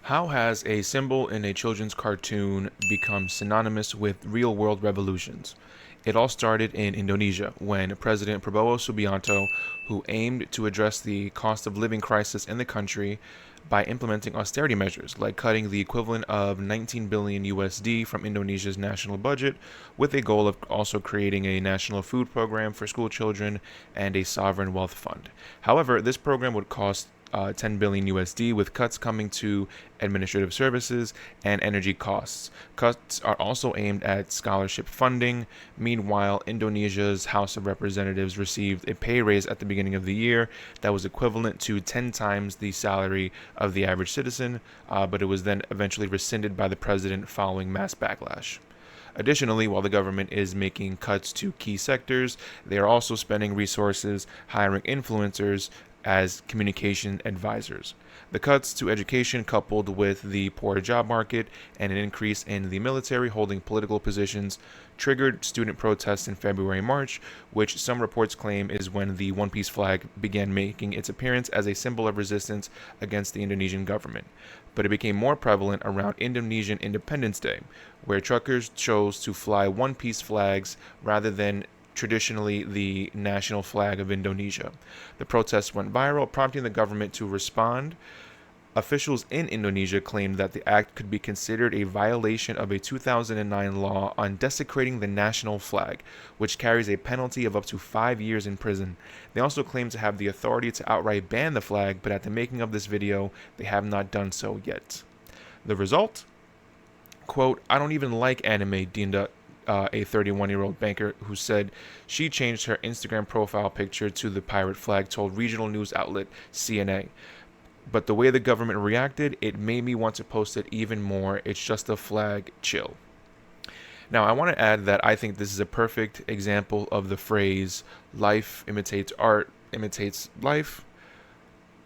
How has a symbol in a children's cartoon become synonymous with real world revolutions? It all started in Indonesia when President Prabowo Subianto, who aimed to address the cost of living crisis in the country by implementing austerity measures like cutting the equivalent of 19 billion USD from Indonesia's national budget, with a goal of also creating a national food program for school children and a sovereign wealth fund. However, this program would cost 10 billion USD, with cuts coming to administrative services and energy costs. Cuts are also aimed at scholarship funding. Meanwhile, Indonesia's House of Representatives received a pay raise at the beginning of the year that was equivalent to 10 times the salary of the average citizen, but it was then eventually rescinded by the president following mass backlash. Additionally, while the government is making cuts to key sectors, they are also spending resources hiring influencers as communication advisors. The cuts to education, coupled with the poor job market and an increase in the military holding political positions, triggered student protests in February and March, which some reports claim is when the One Piece flag began making its appearance as a symbol of resistance against the Indonesian government. But it became more prevalent around Indonesian Independence Day, where truckers chose to fly One Piece flags rather than traditionally the national flag of Indonesia. The protests went viral, prompting the government to respond. Officials in Indonesia claimed that the act could be considered a violation of a 2009 law on desecrating the national flag, which carries a penalty of up to 5 years in prison. They also claim to have the authority to outright ban the flag, but at the making of this video, they have not done so yet. The result? Quote, "I don't even like anime," Dinda, a 31-year-old banker who said she changed her Instagram profile picture to the pirate flag, told regional news outlet CNA. But the way the government reacted, it made me want to post it even more. It's just a flag, chill. Now, I want to add that I think this is a perfect example of the phrase, life imitates art, imitates life,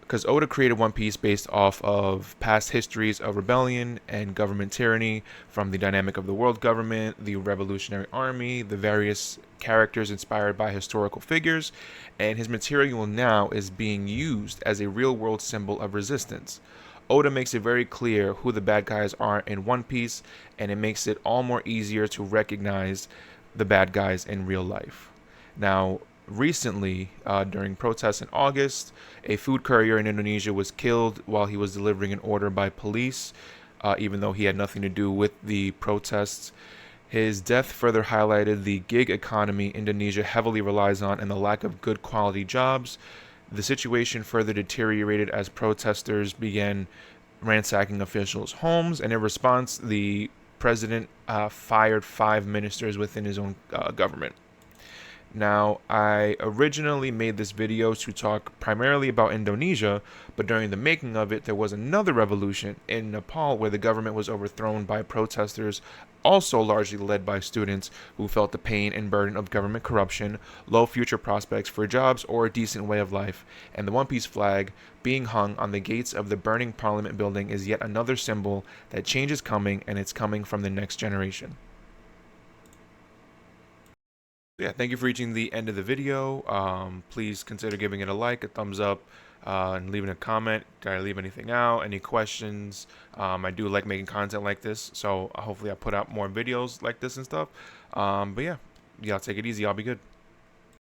because Oda created One Piece based off of past histories of rebellion and government tyranny, from the dynamic of the world government, the Revolutionary Army, the various characters inspired by historical figures, and his material now is being used as a real world symbol of resistance. Oda makes it very clear who the bad guys are in One Piece, and it makes it all more easier to recognize the bad guys in real life. Now, recently, during protests in August, a food courier in Indonesia was killed while he was delivering an order by police, even though he had nothing to do with the protests. His death further highlighted the gig economy Indonesia heavily relies on and the lack of good quality jobs. The situation further deteriorated as protesters began ransacking officials' homes, and in response, the president fired 5 ministers within his own government. Now, I originally made this video to talk primarily about Indonesia, but during the making of it, there was another revolution in Nepal where the government was overthrown by protesters, also largely led by students who felt the pain and burden of government corruption, low future prospects for jobs, or a decent way of life. And the One Piece flag being hung on the gates of the burning parliament building is yet another symbol that change is coming, and it's coming from the next generation. Yeah, thank you for reaching the end of the video. Please consider giving it a like, a thumbs up, and leaving a comment. Did I leave anything out? Any questions? I do like making content like this, so hopefully I put out more videos like this and stuff. But yeah, y'all take it easy. Y'all be good.